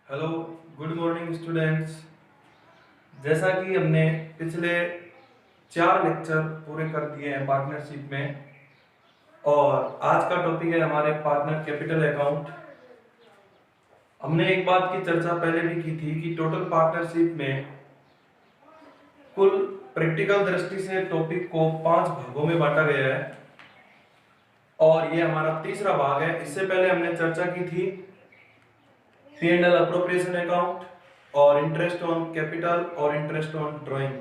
Hello, good morning students. जैसा कि हमने पिछले 4 लेक्चर पूरे कर दिए हैं पार्टनरशिप में, और आज का टॉपिक है हमारे पार्टनर कैपिटल अकाउंट। हमने एक बात की चर्चा पहले भी की थी कि टोटल पार्टनरशिप में कुल प्रैक्टिकल दृष्टि से टॉपिक को 5 भागों में बांटा गया है, और ये हमारा तीसरा भाग है। इससे पहले हमने चर्चा की थी P&L अप्रोप्रिएशन अकाउंट और इंटरेस्ट ऑन कैपिटल और इंटरेस्ट ऑन ड्राइंग।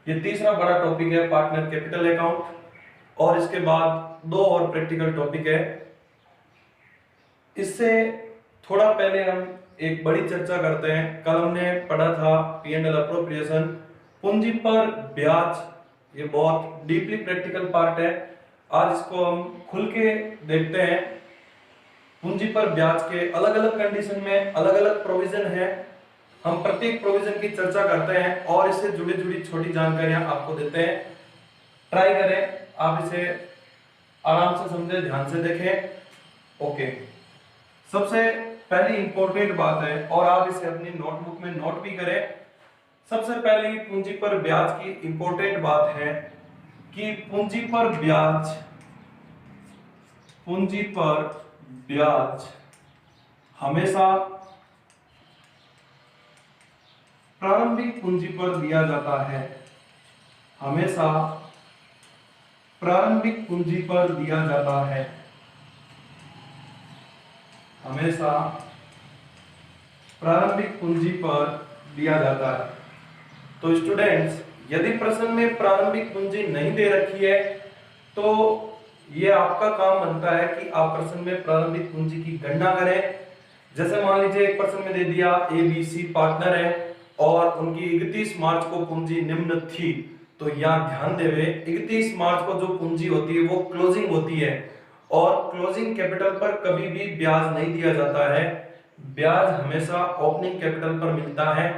ये तीसरा बड़ा टॉपिक है पार्टनर कैपिटल अकाउंट, और इसके बाद 2 और प्रैक्टिकल टॉपिक है। इससे थोड़ा पहले हम एक बड़ी चर्चा करते हैं। कल हमने पढ़ा था P&L अप्रोप्रिएशन, पूंजी पर ब्याज। ये बहुत डीपली प्रैक्टिकल पार्ट है। आज इसको हम खुल के देखते हैं। पूंजी पर ब्याज के अलग अलग कंडीशन में अलग अलग प्रोविजन है। हम प्रत्येक प्रोविजन की चर्चा करते हैं और इससे जुड़ी जुड़ी छोटी जानकारियां आपको देते हैं। ट्राई करें, आप इसे आराम से समझें, ध्यान से देखें। ओके, सबसे पहली इंपॉर्टेंट बात है, और आप इसे अपनी नोटबुक में नोट भी करें। सबसे पहली पूंजी पर ब्याज की इंपॉर्टेंट बात है कि पूंजी पर ब्याज हमेशा प्रारंभिक पूंजी पर दिया जाता है। हमेशा प्रारंभिक पूंजी पर दिया जाता है। हमेशा प्रारंभिक पूंजी पर दिया जाता है। तो स्टूडेंट्स, यदि प्रश्न में प्रारंभिक पूंजी नहीं दे रखी है तो ये आपका काम बनता है कि आप प्रश्न में प्रारंभिक पूंजी की गणना करें। जैसे मान लीजिए एक प्रश्न में दे दिया ABC पार्टनर है और उनकी 31 मार्च को पूंजी निम्न थी, तो यहाँ ध्यान देवे 31 मार्च को जो पूंजी होती है वो क्लोजिंग होती है, और क्लोजिंग कैपिटल पर कभी भी ब्याज नहीं दिया जाता है। ब्याज हमेशा ओपनिंग कैपिटल पर मिलता है।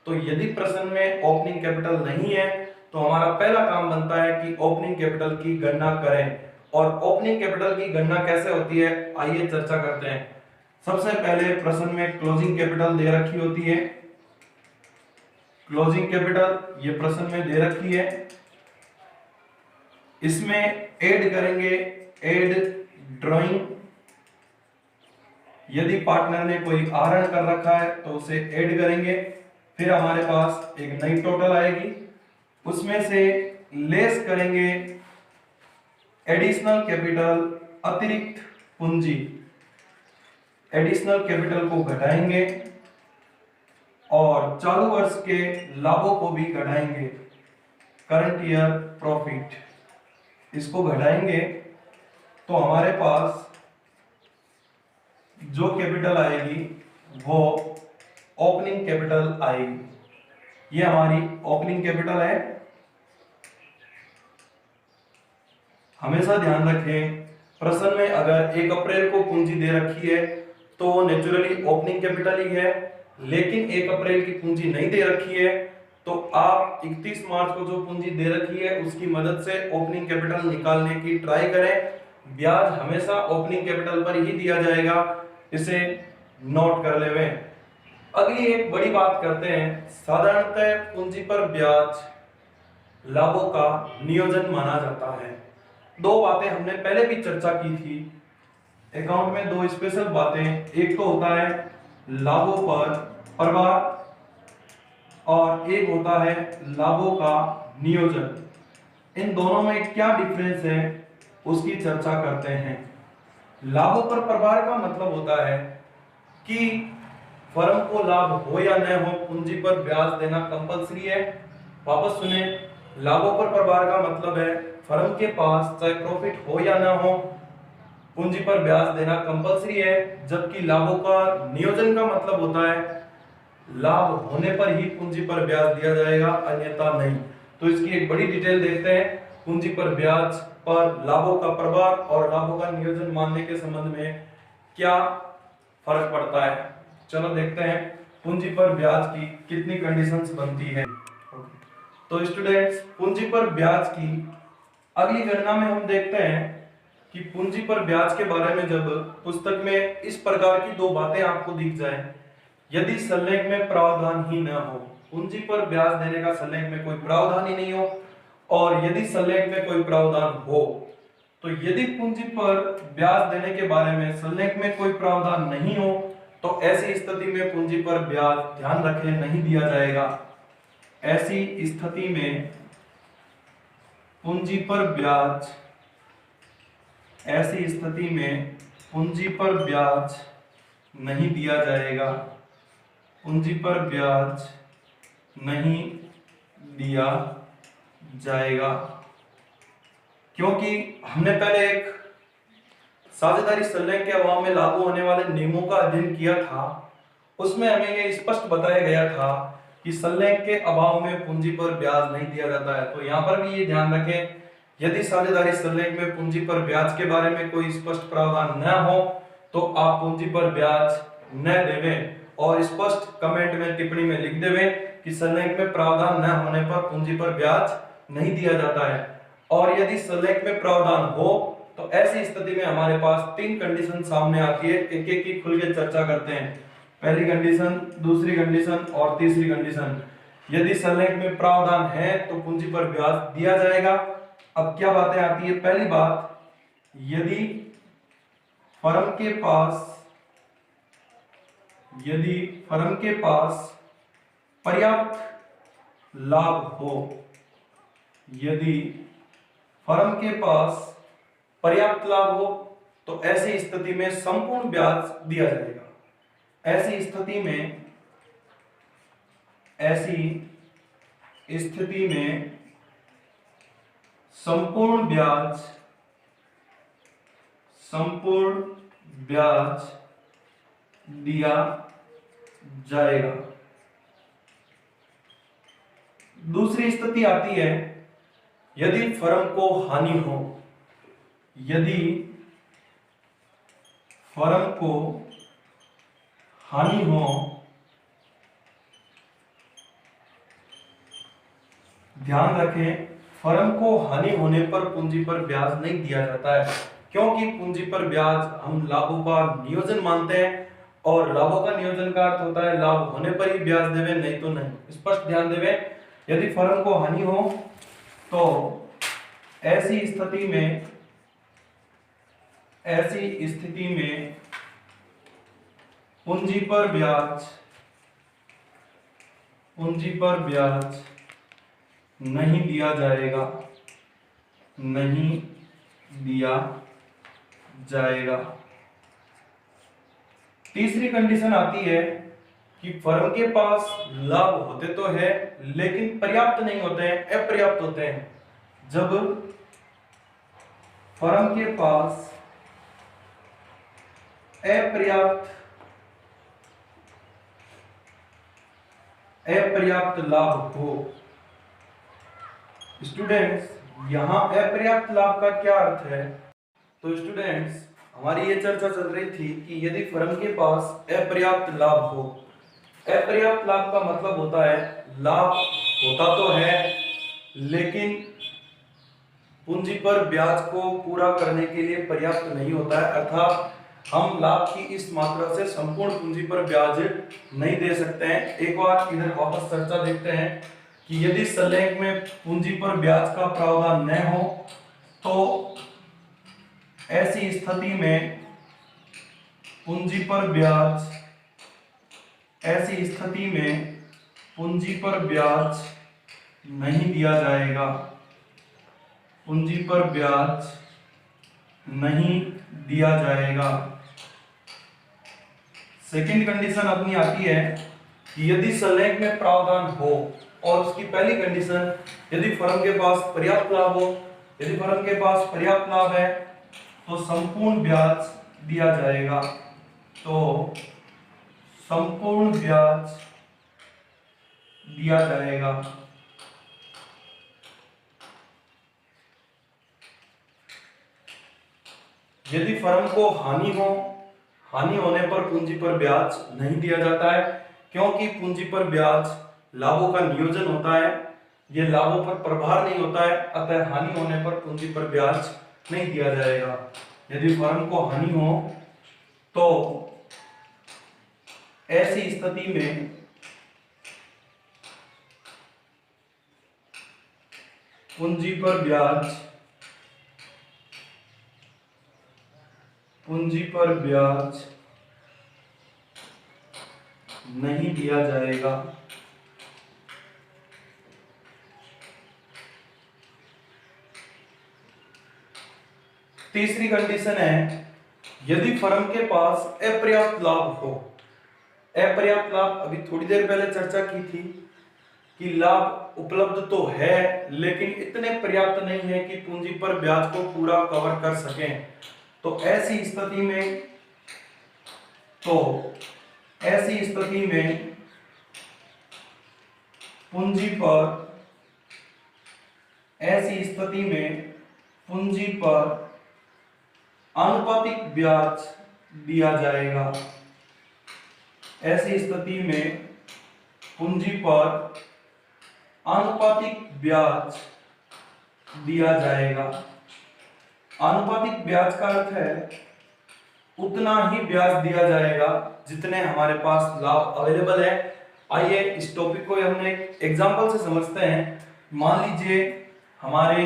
तो यदि प्रश्न में ओपनिंग कैपिटल नहीं है तो हमारा पहला काम बनता है कि ओपनिंग कैपिटल की गणना करें। और ओपनिंग कैपिटल की गणना कैसे होती है, आइए चर्चा करते हैं। सबसे पहले प्रश्न में क्लोजिंग कैपिटल दे रखी होती है। क्लोजिंग कैपिटल ये प्रश्न में दे रखी है। इसमें ऐड करेंगे, ऐड ड्राइंग। यदि पार्टनर ने कोई आहरण कर रखा है तो उसे ऐड करेंगे। फिर हमारे पास एक नई टोटल आएगी, उसमें से लेस करेंगे एडिशनल कैपिटल, अतिरिक्त पूंजी। एडिशनल कैपिटल को घटाएंगे और चालू वर्ष के लाभों को भी घटाएंगे, करंट ईयर प्रॉफिट। इसको घटाएंगे तो हमारे पास जो कैपिटल आएगी वो ओपनिंग कैपिटल आएगी। ये हमारी ओपनिंग कैपिटल है। हमेशा ध्यान रखें, प्रश्न में अगर 1 अप्रैल को पूंजी दे रखी है तो वो नेचुरली ओपनिंग कैपिटल ही है, लेकिन 1 अप्रैल की पूंजी नहीं दे रखी है तो आप 31 मार्च को जो पूंजी दे रखी है उसकी मदद से ओपनिंग कैपिटल निकालने की ट्राई करें। ब्याज हमेशा ओपनिंग कैपिटल पर ही दिया जाएगा, इसे नोट कर लेवें। अगली एक बड़ी बात करते हैं। साधारणतः पूंजी पर ब्याज लाभों का नियोजन माना जाता है। 2 बातें हमने पहले भी चर्चा की थी अकाउंट में, 2 स्पेशल बातें। एक तो होता है लाभों पर प्रभार और एक होता है लाभों का नियोजन। इन दोनों में क्या डिफरेंस है उसकी चर्चा करते हैं। लाभों पर प्रभार का मतलब होता है कि फर्म को लाभ हो या न हो, पूंजी पर ब्याज देना कंपलसरी है। वापस सुने, लाभों पर प्रभार का मतलब है फर्म के पास चाहे प्रॉफिट हो या ना हो, पूंजी पर ब्याज देना कंपलसरी है। जबकि लाभों का नियोजन का मतलब होता है लाभ होने पर ही पूंजी पर ब्याज दिया जाएगा, अन्यथा नहीं। तो इसकी एक बड़ी डिटेल देखते हैं। पूंजी पर ब्याज पर लाभों का प्रभार और लाभों का नियोजन मानने के संबंध में क्या फर्क पड़ता है, चलो देखते हैं। पूंजी पर ब्याज की कितनी कंडीशंस बनती है। तो स्टूडेंट्स, पूंजी पर ब्याज की अगली गणना में हम देखते हैं कि पूंजी पर ब्याज के बारे में जब पुस्तक में इस प्रकार की 2 बातें आपको दिख जाए यदि संलेख में प्रावधान ही न हो, पूंजी पर ब्याज देने का संलेख में कोई प्रावधान ही नहीं हो, और यदि संलेख में कोई प्रावधान हो, तो यदि पूंजी पर ब्याज देने के बारे में संलेख में कोई प्रावधान नहीं हो तो ऐसी स्थिति में पूंजी पर ब्याज, ध्यान रखें, नहीं दिया जाएगा। ऐसी स्थिति में पूंजी पर ब्याज, ऐसी स्थिति में पूंजी पर ब्याज नहीं दिया जाएगा, पूंजी पर ब्याज नहीं दिया जाएगा, क्योंकि हमने पहले एक साझेदारी संलेख के अभाव में लागू होने वाले नियमों का अध्ययन किया था। उसमें हमें ये स्पष्ट बताया गया था कि संलेख के अभाव में पूंजी पर ब्याज नहीं दिया जाता है। तो यहाँ पर भी ये ध्यान रखें, यदि साझेदारी संलेख में पूंजी पर ब्याज के बारे में कोई स्पष्ट प्रावधान न हो तो आप पूंजी पर ब्याज न देवें, और स्पष्ट कमेंट में, टिप्पणी में लिख देवें कि संलेख में प्रावधान न होने पर पूंजी पर ब्याज नहीं दिया जाता है। और यदि संलेख में प्रावधान हो तो ऐसी स्थिति में हमारे पास 3 कंडीशन सामने आती है। एक एक की खुल के चर्चा करते हैं। पहली कंडीशन, दूसरी कंडीशन और तीसरी कंडीशन। यदि संलेख में प्रावधान है तो पूंजी पर ब्याज दिया जाएगा। अब क्या बातें आती है? पहली बात, यदि फर्म के पास पर्याप्त लाभ हो, यदि फर्म के पास पर्याप्त लाभ हो तो ऐसी स्थिति में संपूर्ण ब्याज दिया जाएगा। ऐसी स्थिति में संपूर्ण ब्याज दिया जाएगा। दूसरी स्थिति आती है, यदि फर्म को हानि हो, यदि फर्म को हानि हो, ध्यान रखें, फर्म को हानि होने पर पूंजी पर ब्याज नहीं दिया जाता है, क्योंकि पूंजी पर ब्याज हम लाभों का नियोजन मानते हैं, और लाभों का नियोजन का अर्थ होता है लाभ होने पर ही ब्याज देवे, नहीं तो नहीं। स्पष्ट ध्यान देवे, यदि फर्म को हानि हो तो ऐसी स्थिति में पूंजी पर ब्याज नहीं दिया जाएगा, नहीं दिया जाएगा। तीसरी कंडीशन आती है कि फर्म के पास लाभ होते तो है लेकिन पर्याप्त नहीं होते हैं, अपर्याप्त होते हैं। जब फर्म के पास अपर्याप्त लाभ हो, स्टूडेंट्स यहां अपर्याप्त लाभ का क्या अर्थ है? तो स्टूडेंट्स हमारी ये चर्चा चल रही थी कि यदि फर्म के पास अपर्याप्त लाभ हो, अपर्याप्त लाभ का मतलब होता है लाभ होता तो है लेकिन पूंजी पर ब्याज को पूरा करने के लिए पर्याप्त नहीं होता है, अर्थात हम लाभ की इस मात्रा से संपूर्ण पूंजी पर ब्याज नहीं दे सकते हैं। एक बार इधर वापस चर्चा देखते हैं कि यदि संलेख में पूंजी पर ब्याज का प्रावधान न हो तो ऐसी स्थिति में पूंजी पर ब्याज नहीं दिया जाएगा, पूंजी पर ब्याज नहीं दिया जाएगा। सेकंड कंडीशन अपनी आती है कि यदि संलेख में प्रावधान हो, और उसकी पहली कंडीशन, यदि फर्म के पास पर्याप्त लाभ हो, यदि फर्म के पास पर्याप्त लाभ है तो संपूर्ण ब्याज दिया जाएगा, तो संपूर्ण ब्याज दिया जाएगा। यदि फर्म को हानि होने पर पूंजी पर ब्याज नहीं दिया जाता है, क्योंकि पूंजी पर ब्याज लाभों का नियोजन होता है, ये लाभों पर प्रभार नहीं होता है, अतः हानि होने पर पूंजी पर ब्याज नहीं दिया जाएगा। यदि फर्म को हानि हो तो ऐसी स्थिति में पूंजी पर ब्याज नहीं दिया जाएगा। तीसरी कंडीशन है, यदि फर्म के पास अपर्याप्त लाभ हो। अपर्याप्त लाभ अभी थोड़ी देर पहले चर्चा की थी कि लाभ उपलब्ध तो है लेकिन इतने पर्याप्त नहीं है कि पूंजी पर ब्याज को पूरा कवर कर सकें। तो ऐसी स्थिति में पूंजी पर आनुपातिक ब्याज दिया जाएगा। ऐसी स्थिति में पूंजी पर आनुपातिक ब्याज दिया जाएगा। आनुपातिक ब्याज का अर्थ है उतना ही ब्याज दिया जाएगा जितने हमारे पास लाभ अवेलेबल है। आइए इस टॉपिक को हमने एग्जांपल से समझते हैं। मान लीजिए हमारे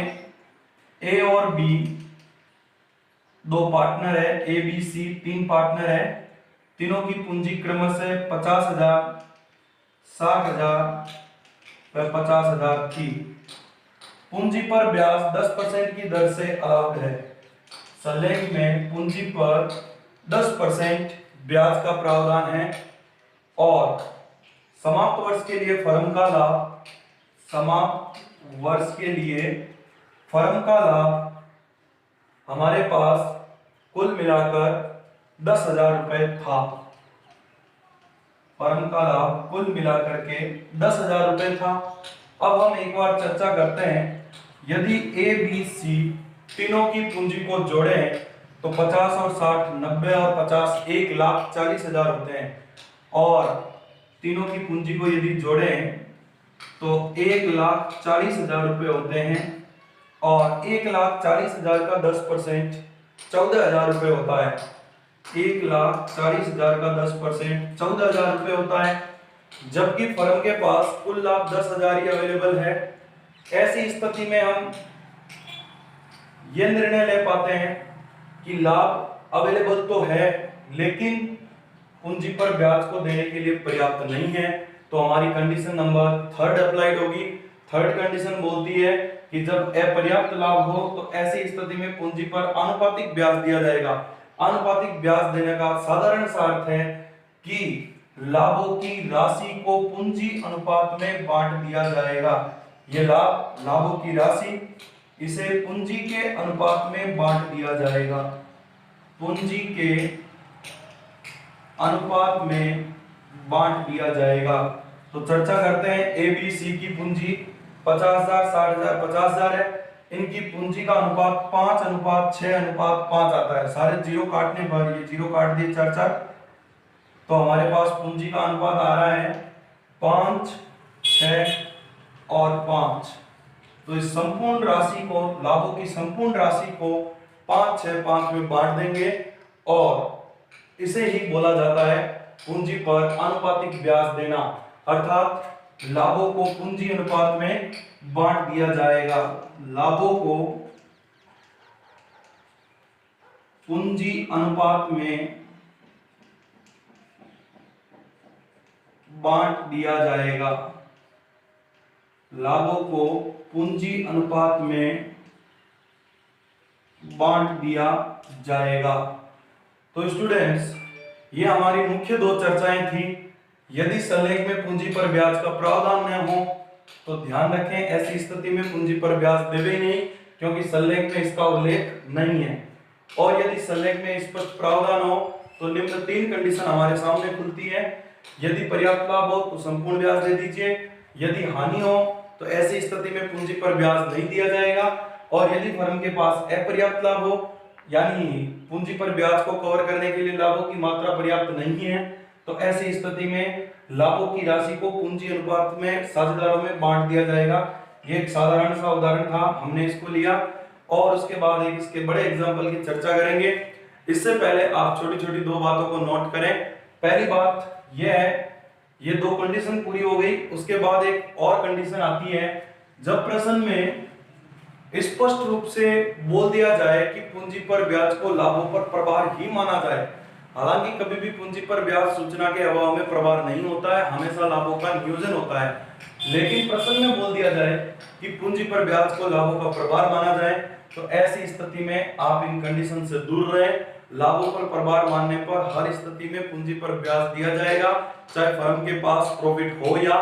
ए और बी दो पार्टनर है, ए बी सी तीन पार्टनर है। तीनों की पूंजी क्रमशः 50,000, 60,000 व 50,000 थी। पूंजी पर ब्याज 10% की दर से अलाउड है। सलेख में पूंजी पर 10% ब्याज का प्रावधान है और समाप्त वर्ष के लिए फर्म का लाभ हमारे पास कुल मिलाकर 10,000 रुपए था। फर्म का लाभ कुल मिलाकर के 10,000 रुपए था। अब हम एक बार चर्चा करते हैं। यदि ए बी सी तीनों की पूंजी को जोड़ें तो 50 और 60 90 और 50 1,40,000 होते हैं और तीनों की पूंजी को यदि जोड़ें तो 1,40,000 रुपए होते हैं और 1,40,000 का 10% 14,000 रुपए होता है। 1,40,000 का 10% 14,000 रुपए होता है, जबकि फर्म के पास कुल लाभ 10,000 ही अवेलेबल है। ऐसी स्थिति में हम यह निर्णय ले पाते हैं कि लाभ अवेलेबल तो है लेकिन पूंजी पर ब्याज को देने के लिए पर्याप्त नहीं है। तो हमारी कंडीशन नंबर 3 अप्लाइड होगी। थर्ड कंडीशन बोलती है कि जब अपर्याप्त लाभ हो तो ऐसी स्थिति में पूंजी पर आनुपातिक ब्याज दिया जाएगा। आनुपातिक ब्याज देने का साधारण सा अर्थ है कि लाभों की राशि को पूंजी अनुपात में बांट दिया जाएगा। ये लाभों की राशि इसे पूंजी के अनुपात में बांट दिया जाएगा। पूंजी के अनुपात में बांट दिया जाएगा। तो चर्चा करते हैं। ए बी सी की पूंजी 50,000, 60,000, 50,000 है। इनकी पूंजी का अनुपात 5:6:5 आता है। सारे जीरो काटने पर ये जीरो काट दिए 4-4, तो हमारे पास पूंजी का अनुपात आ रहा है 5, 6 और 5। तो इस संपूर्ण राशि को, लाभों की संपूर्ण राशि को 5, 6, 5 में बांट देंगे और इसे ही बोला जाता है पूंजी पर आनुपातिक ब्याज देना। अर्थात लाभों को पूंजी अनुपात में बांट दिया जाएगा। लाभों को पूंजी अनुपात में बांट दिया जाएगा। लाभों को पूंजी अनुपात में बांट दिया जाएगा। तो स्टूडेंट्स, ये हमारी मुख्य दो चर्चाएं थी। यदि सलेख में पूंजी पर ब्याज का प्रावधान न हो तो ध्यान रखें ऐसी स्थिति में पूंजी पर ब्याज देवे ही नहीं, क्योंकि सलेख में इसका उल्लेख नहीं है। और यदि सलेख में स्पष्ट प्रावधान हो तो निम्न 3 कंडीशन हमारे सामने खुलती है। यदि पर्याप्त लाभ हो तो संपूर्ण ब्याज दे दीजिए, यदि हानि हो तो ऐसी स्थिति में पूंजी पर ब्याज नहीं दिया जाएगा, और यदि फर्म के पास अपर्याप्त लाभ हो यानी पूंजी पर ब्याज को कवर करने के लिए लाभों की मात्रा पर्याप्त नहीं है, तो ऐसी स्थिति में लाभों की राशि को पूंजी अनुपात में साझेदारों में बांट दिया जाएगा। ये एक साधारण सा उदाहरण था, हमने इसको लिया और उसके बाद एक इसके बड़े एग्जाम्पल की चर्चा करेंगे। इससे पहले आप छोटी छोटी 2 बातों को नोट करें। पहली बात, ये है, ये दो कंडीशन पूरी हो गई। उसके बाद एक और कंडीशन आती है, जब प्रश्न में स्पष्ट रूप से बोल दिया जाए कि पूंजी पर ब्याज को लाभों पर प्रभार ही माना जाए। हालांकि कभी भी पूंजी पर ब्याज सूचना के अभाव में प्रभार नहीं होता है, हमेशा लाभों का नियोजन होता है। लेकिन प्रश्न में बोल दिया जाए कि पूंजी पर ब्याज को लाभों का प्रभार माना जाए, तो ऐसी स्थिति में आप इन कंडीशन से दूर रहें। लाभों पर प्रभार मानने पर हर स्थिति में पूंजी पर ब्याज दिया जाएगा, चाहे फर्म के पास प्रॉफिट हो या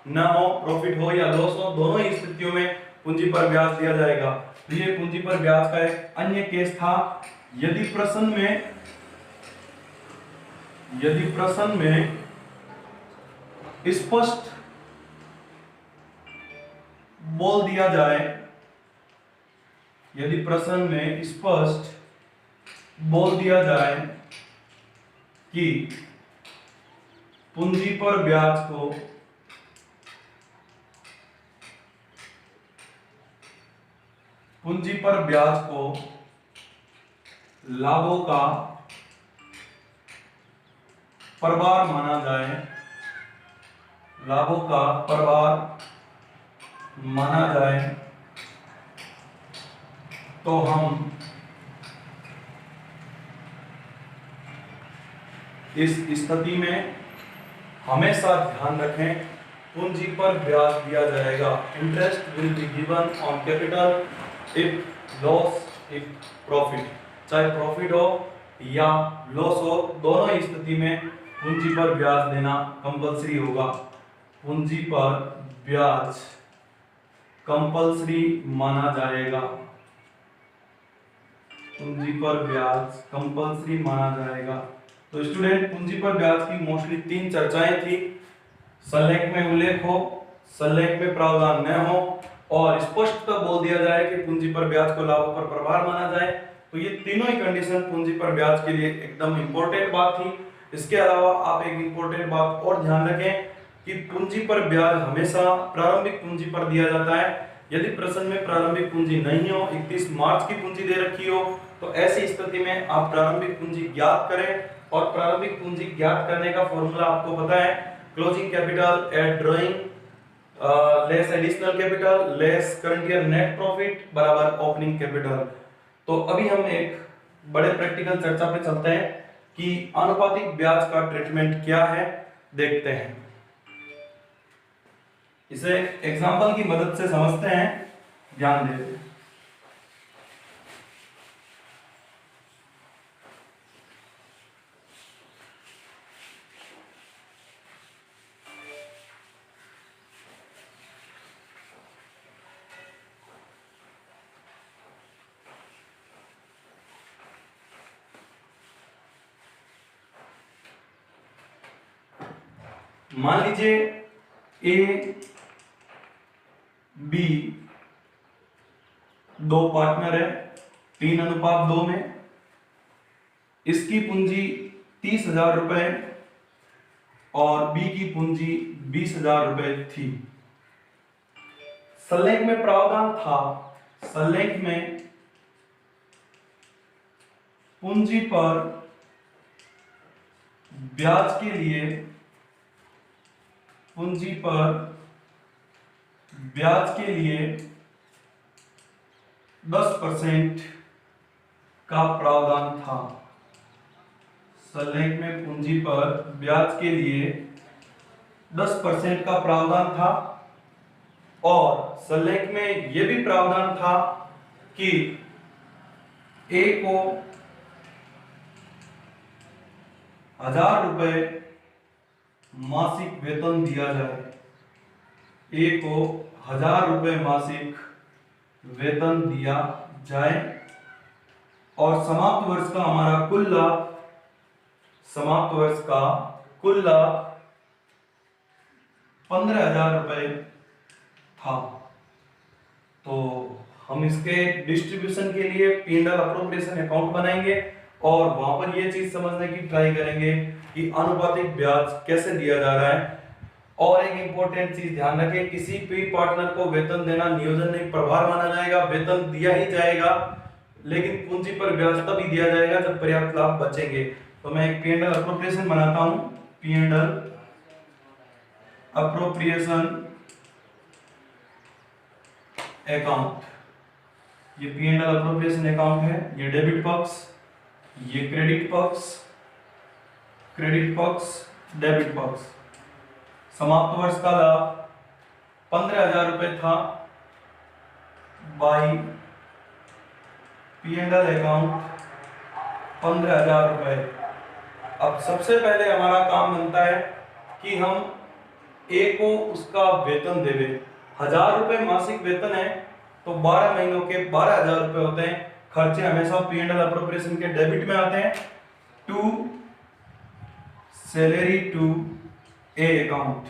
न हो, प्रॉफिट हो या लॉस हो, दोनों ही स्थितियों में पूंजी पर ब्याज दिया जाएगा। तो ये पूंजी पर ब्याज का एक अन्य केस था। यदि प्रश्न में स्पष्ट बोल दिया जाए, यदि प्रश्न में स्पष्ट बोल दिया जाए कि पूंजी पर ब्याज को लाभों का प्रभार माना जाए, लाभों का प्रभार माना जाए, तो हम इस स्थिति में हमेशा ध्यान रखें, पूंजी पर ब्याज दिया जाएगा। Interest will be given on capital if loss if profit, चाहे प्रॉफिट हो या लॉस हो, दोनों ही स्थिति में पूंजी पर ब्याज देना कंपलसरी होगा। पूंजी पर ब्याज कंपलसरी माना जाएगा, पूंजी पर ब्याज कंपलसरी माना जाएगा। तो स्टूडेंट, पूंजी पर ब्याज की मोस्टली 3 चर्चाएं थी। संलेख में उल्लेख हो, संलेख में प्रावधान न हो और स्पष्टतः बोल दिया जाए कि पूंजी पर ब्याज को लाभों पर प्रभार माना जाए। तो ये तीनों ही कंडीशन पूंजी पर ब्याज के लिए एकदम इंपॉर्टेंट बात थी। इसके अलावा आप एक इंपॉर्टेंट बात और ध्यान रखें कि पूंजी पर ब्याज हमेशा प्रारंभिक पूंजी पर दिया जाता है। यदि प्रश्न में प्रारंभिक पूंजी नहीं हो, 31 मार्च की पूंजी दे रखी हो, तो ऐसी स्थिति में आप प्रारंभिक पूंजी ज्ञात करें। और प्रारंभिक पूंजी ज्ञात करने का फॉर्मूला आपको पता है, closing capital at drawing less additional capital less current year net profit बराबर ओपनिंग कैपिटल। तो अभी हम एक बड़े प्रैक्टिकल चर्चा पे चलते हैं कि आनुपातिक ब्याज का ट्रीटमेंट क्या है, देखते हैं। इसे एग्जांपल की मदद से समझते हैं, ध्यान देते हैं। मान लीजिए ए बी दो पार्टनर है 3:2 में। इसकी पूंजी 30,000 रुपए और बी की पूंजी 20,000 रुपए थी। संलेख में प्रावधान था, संलेख में पूंजी पर ब्याज के लिए, पूंजी पर ब्याज के लिए 10% का प्रावधान था। संलेख में पूंजी पर ब्याज के लिए 10% का प्रावधान था और संलेख में यह भी प्रावधान था कि ए को 1,000 रुपए मासिक वेतन दिया जाए, ए को 1,000 रुपए मासिक वेतन दिया जाए और समाप्त वर्ष का हमारा कुल लाभ, समाप्त वर्ष का कुल लाभ 15,000 रुपए था। तो हम इसके डिस्ट्रीब्यूशन के लिए P&L अप्रोप्रिएशन अकाउंट बनाएंगे और वहां पर ये चीज समझने की ट्राई करेंगे कि आनुपातिक ब्याज कैसे दिया जा रहा है। और एक इंपॉर्टेंट चीज ध्यान रखें, किसी भी पार्टनर को वेतन देना नियोजन नहीं प्रभार माना जाएगा, वेतन दिया ही जाएगा, लेकिन पूंजी पर ब्याज तभी दिया जाएगा जब पर्याप्त लाभ बचेंगे। तो मैं एक P&L अप्रोप्रिएशन बनाता हूं। P&L appropriation account. ये P&L अप्रोप्रिएशन अकाउंट है, ये डेबिट पक्ष, ये क्रेडिट पक्ष, डेबिट पक्ष। समाप्त वर्ष का लाभ 15,000 रुपये था बाई P&L अकाउंट 15,000 रुपये। अब सबसे पहले हमारा काम बनता है कि हम ए को उसका वेतन देवे। 1,000 रुपये मासिक वेतन है तो 12 महीनों के 12,000 रुपये होते हैं। खर्चे हमेशा P&L अप्रोप्रिएशन के डेबिट में आते हैं। To salary to a account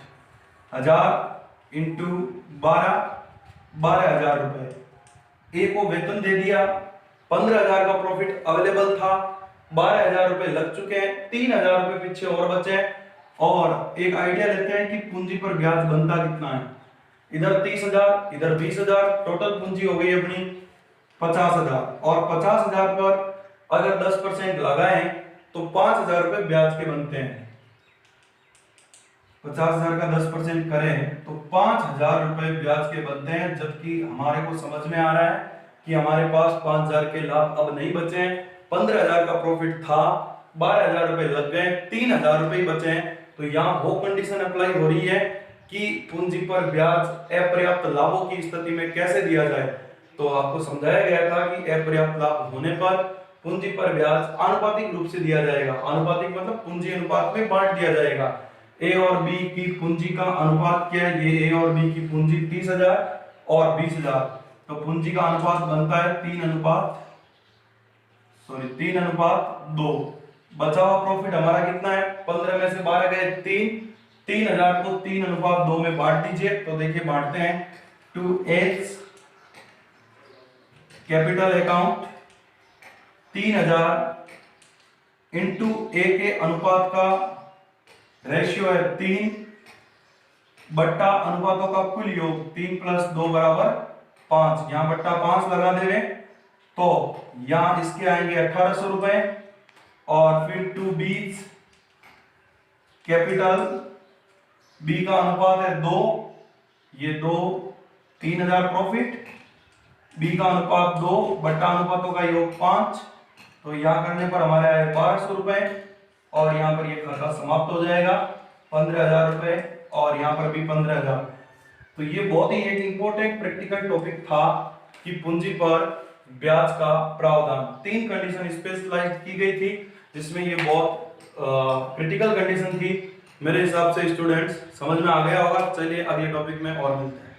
1,000 into 12,000 रुपये। ए को वेतन दे दिया, 15,000 का प्रॉफिट अवेलेबल था, 12,000 रुपये लग चुके हैं, 3,000 रुपये पीछे और बचे। और एक आइडिया लेते हैं कि पूंजी पर ब्याज बनता कितना है। इधर 30,000, इधर 20,000, टोटल पूंजी हो गई अपनी 50,000। और 50,000 पर अगर 10% लगाएं तो 5,000 रुपये ब्याज के बनते हैं। 50,000 का 10% करें तो 5,000 रुपये ब्याज के बनते हैं। जबकि हमारे को समझ में आ रहा है कि हमारे पास 5,000 के लाभ अब नहीं बचे हैं। 15,000 का प्रॉफिट था, 12,000 रुपये लग गए, 3,000 रुपये ही बचे हैं। तो यहाँ वो कंडीशन अप्लाई हो रही है कि पूंजी पर ब्याज अपर्याप्त लाभों की स्थिति में कैसे दिया जाए। तो आपको समझाया गया था कि अपर्याप्त लाभ होने पर पूंजी पर ब्याज आनुपातिक रूप से दिया जाएगा। आनुपातिक मतलब पूंजी अनुपात में बांट दिया जाएगा। ए और बी की पूंजी का अनुपात क्या है? ये ए और बी की पूंजी 30,000 और 20,000, तो पूंजी का अनुपात बनता है 3:2। बचा हुआ प्रॉफिट हमारा कितना है? 15 में से 12 गए 3, 3,000 को 3:2 में बांट दीजिए। तो देखिए बांटते हैं। To H capital account 3,000 into A K अनुपात का रेशियो है 3 बट्टा अनुपातों का कुल योग 3 + 2 = 5। यहां बट्टा 5 लगा देंगे तो यहां इसके आएंगे 1,800 रुपए। और फिर टू बीज कैपिटल बी का अनुपात है 2, ये 2, 3,000 प्रॉफिट, बी का अनुपात 2 बट्टा अनुपातों का योग 5। तो यहां करने पर हमारे आए 1,200 रुपए और यहां पर ये खाता समाप्त हो जाएगा 15,000 रुपए और यहां पर भी 15,000। तो ये बहुत ही एक इंपॉर्टेंट प्रैक्टिकल टॉपिक था कि पूंजी पर ब्याज का प्रावधान। 3 कंडीशन स्पेशलाइज की गई थी जिसमें ये बहुत क्रिटिकल कंडीशन थी। मेरे हिसाब से स्टूडेंट्स समझ में आ गया होगा। चलिए अगले टॉपिक में और मिलते हैं।